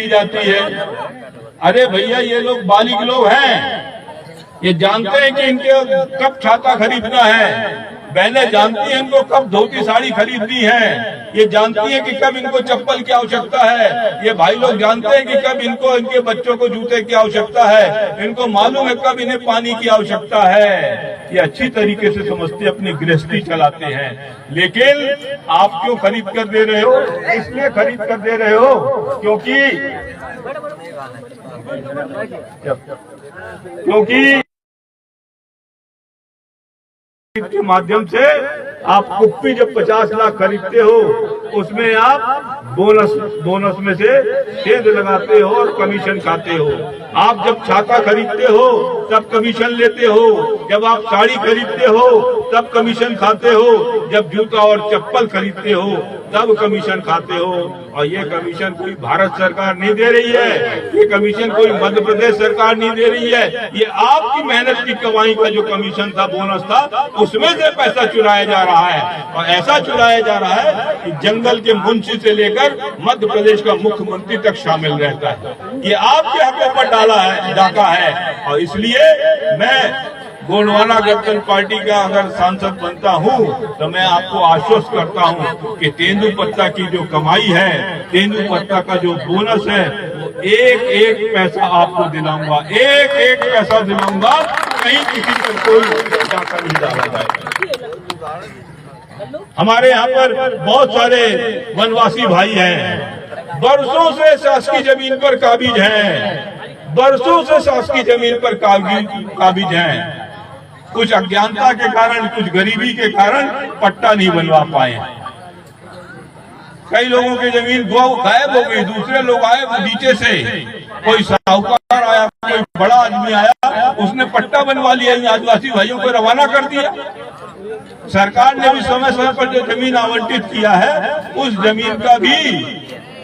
की जाती है। अरे भैया, ये लोग बालिग लोग हैं, ये जानते हैं कि इनके कब छाता खरीदना है, बहनें जानती हैं इनको कब धोती साड़ी खरीदनी है, ये जानती हैं कि कब इनको चप्पल की आवश्यकता है, ये भाई लोग जानते हैं कि कब इनको इनके बच्चों को जूते की आवश्यकता है, इनको मालूम है कब इन्हें पानी की आवश्यकता है। ये अच्छी तरीके से समझते अपनी गृहस्थी चलाते हैं। लेकिन आप क्यों खरीद कर दे रहे हो? इसलिए खरीद कर दे रहे हो क्योंकि के माध्यम से आप कुप्पी जब 50 लाख खरीदते हो, उसमें आप बोनस में से सेंध लगाते हो और कमीशन खाते हो। आप जब छाता खरीदते हो तब कमीशन लेते हो, जब आप साड़ी खरीदते हो तब कमीशन खाते हो, जब जूता और चप्पल खरीदते हो तब कमीशन खाते हो। और ये कमीशन कोई भारत सरकार नहीं दे रही है, ये कमीशन कोई मध्य प्रदेश सरकार नहीं दे रही है, ये आपकी मेहनत की कमाई का जो कमीशन था, बोनस था, उसमें से पैसा चुराया जा रहा है। और ऐसा चुराया जा रहा है कि जंगल के मुंशी से लेकर मध्य प्रदेश का मुख्यमंत्री तक शामिल रहता है। ये आपके हकों पर डाका है। और इसलिए मैं गोंडवाना गठबंधन पार्टी का अगर सांसद बनता हूँ तो मैं आपको आश्वस्त करता हूँ कि तेंदुपत्ता की जो कमाई है, तेंदुपत्ता का जो बोनस है, वो एक एक पैसा आपको दिलाऊंगा, एक एक पैसा दिलाऊंगा। कहीं किसी पर कोई डाका नहीं डाला जाएगा। हमारे यहाँ पर बहुत सारे वनवासी भाई हैं, बरसों से शासकीय जमीन पर काबिज हैं, बरसों से शासकीय जमीन पर काबिज हैं। कुछ अज्ञानता के कारण, कुछ गरीबी के कारण पट्टा नहीं बनवा पाए। कई लोगों की जमीन गायब हो गई, दूसरे लोग आए नीचे से, कोई साहूकार आया, कोई बड़ा आदमी आया, उसने पट्टा बनवा लिया, आदिवासी भाइयों को रवाना कर दिया। सरकार ने भी समय समय पर जो जमीन आवंटित किया है, उस जमीन का भी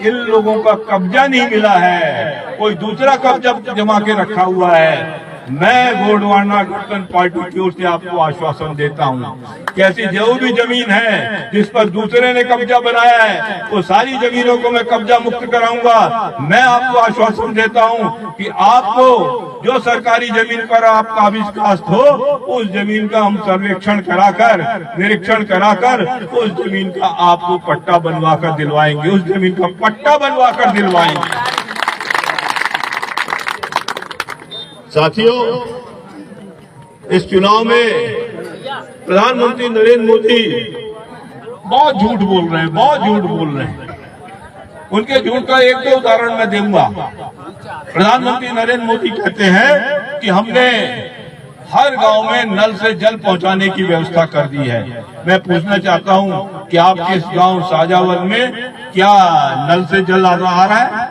इन लोगों का कब्जा नहीं मिला है, कोई दूसरा कब्जा जमा के रखा हुआ है। मैं गोंडवाना गठबंधन पार्टी की ओर से आपको आश्वासन देता हूं कि ऐसी जो भी जमीन है जिस पर दूसरे ने कब्जा बनाया है, वो सारी जमीनों को मैं कब्जा मुक्त कराऊंगा। मैं आपको आश्वासन देता हूं कि आपको जो सरकारी जमीन पर आप काबिज कास्त हो, उस जमीन का हम सर्वेक्षण कराकर, निरीक्षण कराकर उस जमीन का आपको पट्टा बनवा कर दिलवाएंगे, उस जमीन का पट्टा बनवा कर दिलवाएंगे। साथियों, इस चुनाव में प्रधानमंत्री नरेंद्र मोदी बहुत झूठ बोल रहे हैं, बहुत झूठ बोल रहे हैं। उनके झूठ का एक दो उदाहरण मैं दूंगा। प्रधानमंत्री नरेंद्र मोदी कहते हैं कि हमने हर गांव में नल से जल पहुंचाने की व्यवस्था कर दी है। मैं पूछना चाहता हूं कि आपके इस गांव साजावल में क्या नल से जल आ रहा है?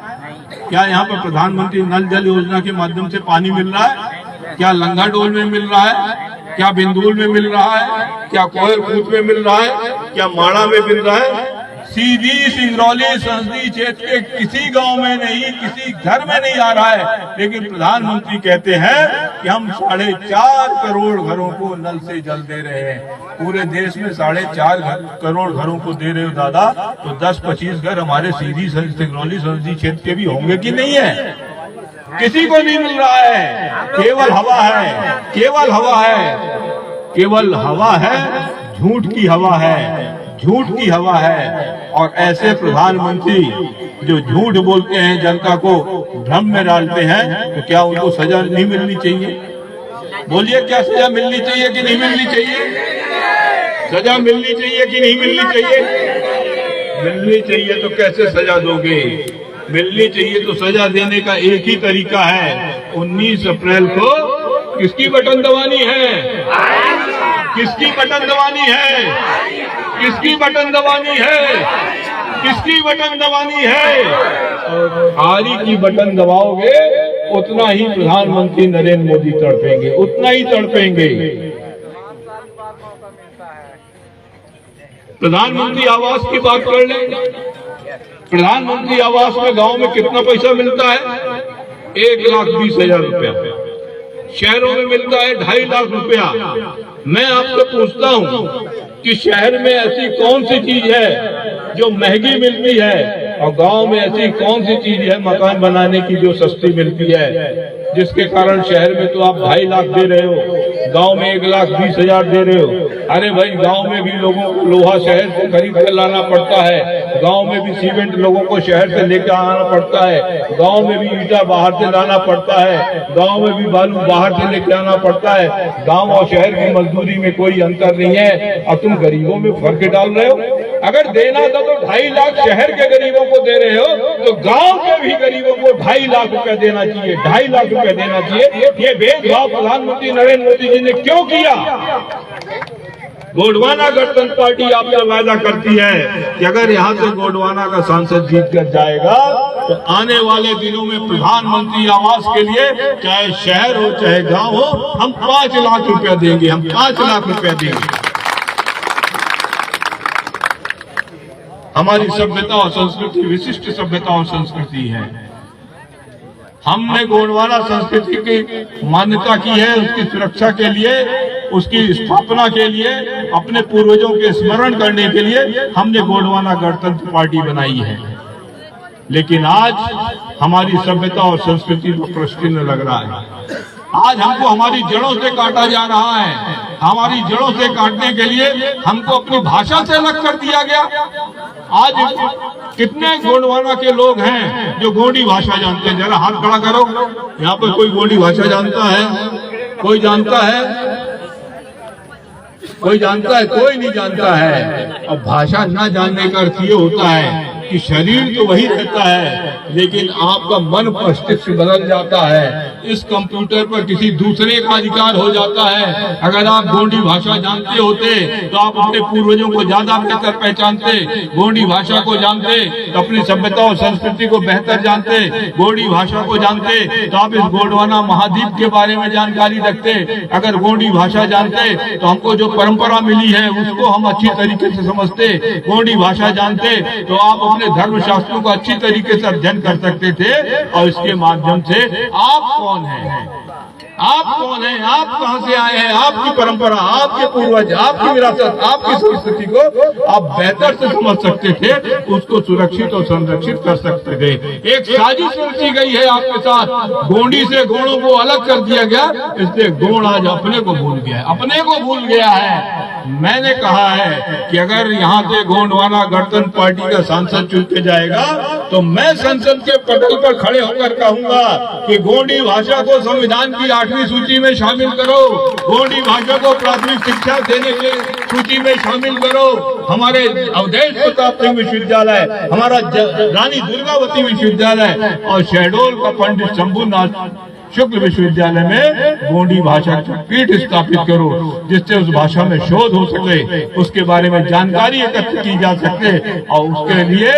क्या यहाँ पर प्रधानमंत्री नल जल योजना के माध्यम से पानी मिल रहा है? क्या लंगाडोल में मिल रहा है? क्या बिंदुल में मिल रहा है? क्या कोयलकूट में मिल रहा है? क्या माड़ा में मिल रहा है? सीधी सिंगरौली संसदीय क्षेत्र के किसी गांव में नहीं, किसी घर में नहीं आ रहा है। लेकिन प्रधानमंत्री कहते हैं कि हम 4.5 करोड़ घरों को नल से जल दे रहे हैं। पूरे देश में 4.5 करोड़ घरों को दे रहे हो दादा, तो 10-25 घर हमारे सीधी सिंगरौली संसदीय क्षेत्र के भी होंगे कि नहीं है? किसी को नहीं मिल रहा है, केवल हवा है, केवल हवा है, केवल हवा है, झूठ की हवा है, झूठ की हवा है। और ऐसे प्रधानमंत्री जो झूठ बोलते हैं, जनता को भ्रम में डालते हैं, तो क्या उनको सजा नहीं मिलनी चाहिए? बोलिए, क्या सजा मिलनी चाहिए कि नहीं मिलनी चाहिए? सजा मिलनी चाहिए कि नहीं मिलनी चाहिए? मिलनी चाहिए। तो कैसे सजा दोगे? मिलनी चाहिए तो सजा देने का एक ही तरीका है। 19 अप्रैल को किसकी बटन दबानी है? किसकी बटन दबानी है? किसकी बटन दबानी है? किसकी बटन दबानी है? आरी की बटन दबाओगे, उतना ही प्रधानमंत्री नरेंद्र मोदी तड़पेंगे, उतना ही तड़पेंगे। प्रधानमंत्री आवास की बात कर लें। प्रधानमंत्री आवास में गांव में कितना पैसा मिलता है? 1,20,000 रुपया। शहरों में मिलता है 2.5 लाख रुपया। मैं आपसे पूछता हूं कि शहर में ऐसी कौन सी चीज है जो महंगी मिलती है और गांव में ऐसी कौन सी चीज है मकान बनाने की जो सस्ती मिलती है, जिसके कारण शहर में तो आप 2.5 लाख दे रहे हो, गांव में 1,20,000 दे रहे हो। अरे भाई, गांव में भी लोगों को लोहा शहर से खरीद कर लाना पड़ता है, गांव में भी सीमेंट लोगों को शहर से लेकर आना पड़ता है, गांव में भी ईटा बाहर से लाना पड़ता है, गांव में भी बालू बाहर से लेकर आना पड़ता है। गांव और शहर की मजदूरी में कोई अंतर नहीं है, और तुम गरीबों में फर्क डाल रहे हो। अगर देना था तो 2.5 लाख शहर के गरीबों को दे रहे हो, तो गांव के भी गरीबों को 2.5 लाख रुपए देना चाहिए, 2.5 लाख रुपए देना चाहिए। ये भेदभाव प्रधानमंत्री नरेंद्र मोदी जी ने क्यों किया? गोंडवाना गणतंत्र पार्टी आपसे वादा करती है कि अगर यहाँ से गोंडवाना का सांसद जीत कर जाएगा तो आने वाले दिनों में प्रधानमंत्री आवास के लिए, चाहे शहर हो चाहे गांव हो, हम 5 लाख रुपया देंगे, हम 5 लाख रुपया देंगे। हमारी सभ्यता और संस्कृति विशिष्ट सभ्यता और संस्कृति है। हमने गोंडवाना संस्कृति की मान्यता की है, उसकी सुरक्षा के लिए, उसकी स्थापना के लिए, अपने पूर्वजों के स्मरण करने के लिए हमने गोंडवाना गणतंत्र पार्टी बनाई है। लेकिन आज हमारी सभ्यता और संस्कृति को प्रश्न लग रहा है। आज हमको हमारी जड़ों से काटा जा रहा है। हमारी जड़ों से काटने के लिए हमको अपनी भाषा से अलग कर दिया गया। आज कितने गोंडवाना के लोग हैं जो गोंडी भाषा जानते हैं? जरा हाथ खड़ा करो। यहाँ पर कोई गोंडी भाषा जानता है? कोई जानता है? कोई जानता है? कोई नहीं जानता है। अब भाषा ना जानने का अर्थ ये होता है कि शरीर तो वही रहता है, लेकिन आपका मन मस्तिष्क बदल जाता है। इस कंप्यूटर पर किसी दूसरे का अधिकार हो जाता है। अगर आप गोंडी भाषा जानते होते तो आप अपने पूर्वजों को ज्यादा बेहतर पहचानते, गोंडी भाषा को जानते तो अपनी सभ्यता और संस्कृति को बेहतर जानते, गोंडी भाषा को जानते तो आप इस गोंडवाना महाद्वीप के बारे में जानकारी रखते। अगर गोंडी भाषा जानते तो हमको जो परंपरा मिली है उसको हम अच्छी तरीके से समझते। गोंडी भाषा जानते तो आप अपने धर्म शास्त्रों को अच्छी तरीके से अध्ययन कर सकते थे। और इसके माध्यम से आप कौन हैं, आप कौन हैं, आप कहां से आए हैं, आपकी परंपरा, आपके पूर्वज, आपकी विरासत, आपकी संस्कृति को आप बेहतर से समझ सकते थे, उसको सुरक्षित और संरक्षित कर सकते थे। एक साजिश रची गई है आपके साथ, गोंडी से गोंडों को अलग कर दिया गया, इसलिए गोंड आज अपने को भूल गया है, अपने को भूल गया है। मैंने कहा है कि अगर यहाँ से गोंडवाना गणतंत्र पार्टी का सांसद चुन के जाएगा तो मैं संसद के पटल पर खड़े होकर कहूंगा कि गोंडी भाषा को संविधान की 8वीं सूची में शामिल करो, गोंडी भाषा को प्राथमिक शिक्षा देने के सूची में शामिल करो। हमारे अवधेश प्रताप सिंह विश्वविद्यालय, हमारा रानी दुर्गावती विश्वविद्यालय और शहडोल का पंडित शंभुनाथ शुक्ल विश्वविद्यालय में गोंडी भाषा की पीठ स्थापित करो, जिससे उस भाषा में शोध हो सके, उसके बारे में जानकारी एकत्र की जा सके और उसके लिए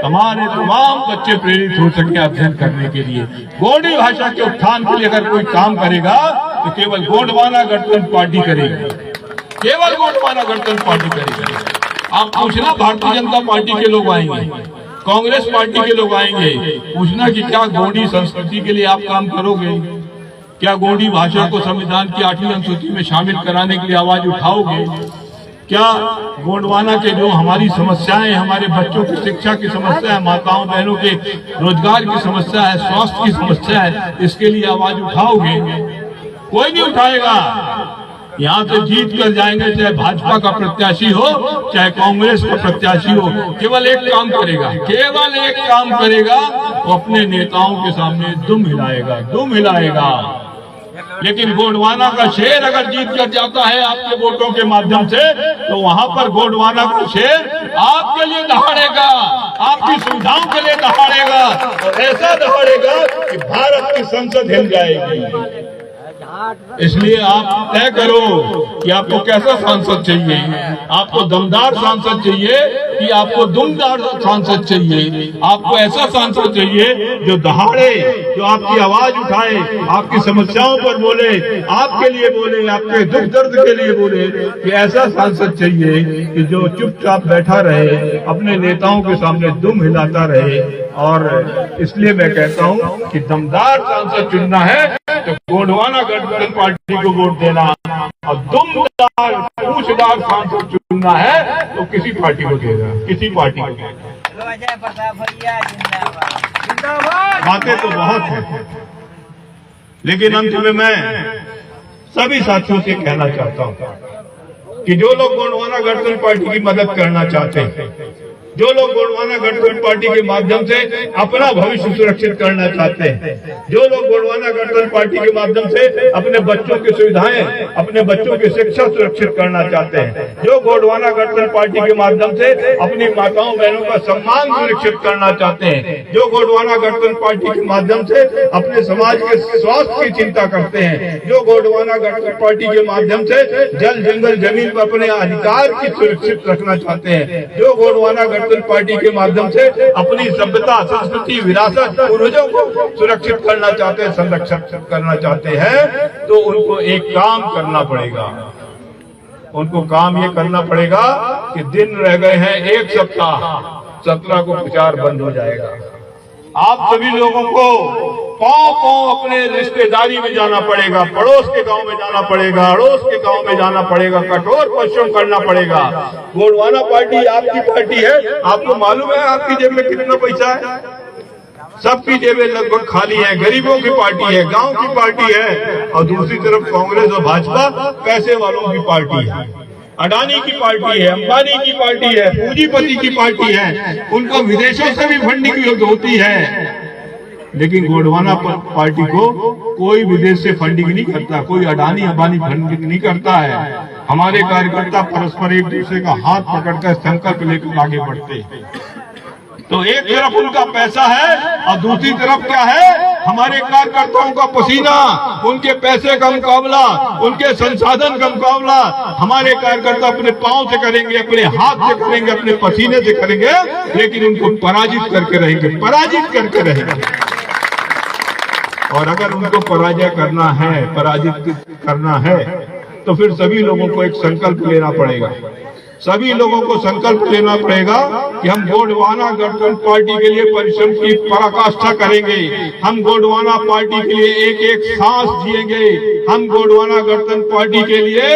हमारे तमाम बच्चे प्रेरित हो सके अध्ययन करने के लिए। गोंडी भाषा के उत्थान के लिए अगर कोई काम करेगा तो केवल गोंडवाना गणतंत्र पार्टी करेगी, केवल गोंडवाना गणतंत्र पार्टी करेगी। आप पूछना, भारतीय जनता पार्टी के लोग आएंगे, कांग्रेस पार्टी के लोग आएंगे, पूछना कि क्या गोंडी संस्कृति के लिए आप काम करोगे? क्या गोंडी भाषा को संविधान की 8वीं अनुसूची में शामिल कराने के लिए आवाज उठाओगे? क्या गोंडवाना के जो हमारी समस्याएं, हमारे बच्चों की शिक्षा की समस्या है, माताओं बहनों के रोजगार की समस्या है, स्वास्थ्य की समस्या है, इसके लिए आवाज उठाओगे? कोई नहीं उठाएगा। यहाँ से जीत कर जाएंगे, चाहे भाजपा का प्रत्याशी हो चाहे कांग्रेस का प्रत्याशी हो, केवल एक काम करेगा, केवल एक काम करेगा, वो अपने नेताओं के सामने दुम हिलाएगा, दुम हिलाएगा। लेकिन गोंडवाना का शेर अगर जीत कर जाता है आपके वोटों के माध्यम से, तो वहां पर गोंडवाना का शेर आपके लिए दहाड़ेगा, आपकी सुविधाओं के लिए दहाड़ेगा, और ऐसा दहाड़ेगा कि भारत की संसद हिल जाएगी। इसलिए आप तय करो कि आपको कैसा सांसद चाहिए। आपको दमदार सांसद चाहिए कि आपको दुमदार सांसद चाहिए? आपको ऐसा सांसद चाहिए जो दहाड़े, जो आपकी आवाज उठाए, आपकी समस्याओं पर बोले, आपके लिए बोले, आपके दुख दर्द के लिए बोले, कि ऐसा सांसद चाहिए कि जो चुपचाप बैठा रहे, अपने नेताओं के सामने दुम हिलाता रहे। और इसलिए मैं कहता हूं कि दमदार सांसद चुनना है तो गोंडवाना गठबंधन पार्टी को वोट देना, और दुमदार पूछदार सांसद चुनना है तो किसी पार्टी को देना, किसी पार्टी को देना। बातें तो बहुत हैं, लेकिन अंत में मैं सभी साथियों से कहना चाहता हूं कि जो लोग गोंडवाना गठबंधन पार्टी की मदद करना चाहते हैं, जो लोग गोंडवाना गठबंधन पार्टी के माध्यम से अपना भविष्य सुरक्षित करना चाहते हैं, जो लोग गोंडवाना गठबंधन पार्टी के माध्यम से अपने बच्चों की सुविधाएं, अपने बच्चों की शिक्षा सुरक्षित करना चाहते हैं, जो गोंडवाना गठबंधन पार्टी के माध्यम से अपनी माताओं बहनों का सम्मान सुरक्षित करना चाहते हैं, जो गोंडवाना गठबंधन पार्टी के माध्यम से अपने समाज के स्वास्थ्य की चिंता करते हैं, जो गोंडवाना गठबंधन पार्टी के माध्यम से जल जंगल जमीन पर अपने अधिकार की सुरक्षित रखना चाहते हैं, जो गोंडवाना पार्टी के माध्यम से अपनी सभ्यता संस्कृति विरासत पूर्वजों को सुरक्षित करना चाहते हैं, संरक्षित करना चाहते हैं, तो उनको एक काम करना पड़ेगा। उनको काम ये करना पड़ेगा कि दिन रह गए हैं एक सप्ताह, 17 को प्रचार बंद हो जाएगा। आप सभी लोगों को पांव पांव अपने रिश्तेदारी में जाना पड़ेगा, पड़ोस के गांव में जाना पड़ेगा, अड़ोस के गांव में जाना पड़ेगा, कठोर परिश्रम करना पड़ेगा। गोंडवाना पार्टी आपकी पार्टी है, आपको मालूम है आपकी जेब में कितना पैसा है? सबकी जेबें लगभग खाली है। गरीबों की पार्टी है, गांव की पार्टी है, और दूसरी तरफ कांग्रेस और भाजपा पैसे वालों की पार्टी है। अडानी की पार्टी है, अंबानी की पार्टी है, पूंजीपति की पार्टी है, उनको विदेशों से भी फंडिंग होती है। लेकिन गोंडवाना पार्टी को कोई विदेश से फंडिंग नहीं करता, कोई अडानी अंबानी फंडिंग नहीं करता है। हमारे कार्यकर्ता परस्पर एक दूसरे का हाथ पकड़कर संकल्प लेकर आगे बढ़ते हैं। तो एक तरफ उनका पैसा है और दूसरी तरफ क्या है? हमारे कार्यकर्ताओं का पसीना, उनके पैसे का मुकाबला, उनके संसाधन का मुकाबला हमारे कार्यकर्ता अपने पांव से करेंगे, अपने हाथ से करेंगे, अपने पसीने से करेंगे, लेकिन उनको पराजित करके रहेंगे, पराजित करके रहेंगे। और अगर उनको पराजय करना है, पराजित करना है, तो फिर सभी लोगों को एक संकल्प लेना पड़ेगा। सभी लोगों को संकल्प लेना पड़ेगा कि हम गोंडवाना गठबंधन पार्टी के लिए परिश्रम की पराकाष्ठा करेंगे। हम गोंडवाना पार्टी के लिए एक एक सांस जिएंगे। हम गोंडवाना गठबंधन पार्टी के लिए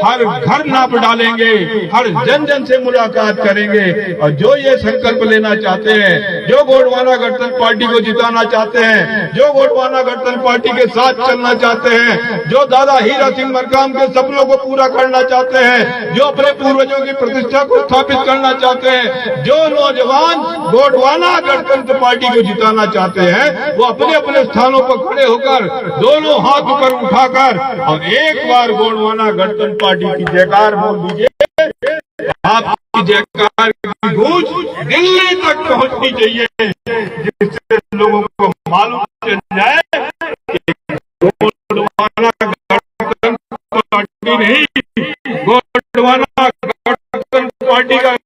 हर घर नाप डालेंगे, हर जन जन से मुलाकात करेंगे। और जो ये संकल्प लेना चाहते हैं, जो गोंडवाना गठबंधन पार्टी को जिताना चाहते हैं, जो गोंडवाना गठबंधन पार्टी के साथ चलना चाहते हैं, जो दादा हीरा सिंह मरकाम के सपनों को पूरा करना चाहते हैं, जो अपने पूर्वजों की प्रतिष्ठा को स्थापित करना चाहते हैं, जो नौजवान गोंडवाना गठबंधन पार्टी को जिताना चाहते हैं, वो अपने अपने स्थानों पर खड़े होकर दोनों हाथ ऊपर उठाकर और एक बार गोंडवाना गठबंधन पार्टी की जयकार बोल दीजिए। आपकी जयकार की गूंज दिल्ली तक पहुंचनी चाहिए, जिससे लोगों को मालूम चल जाए कि गोंडवाना गठबंधन पार्टी नहीं, गोंडवाना पार्टी का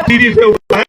सीधी से होता है।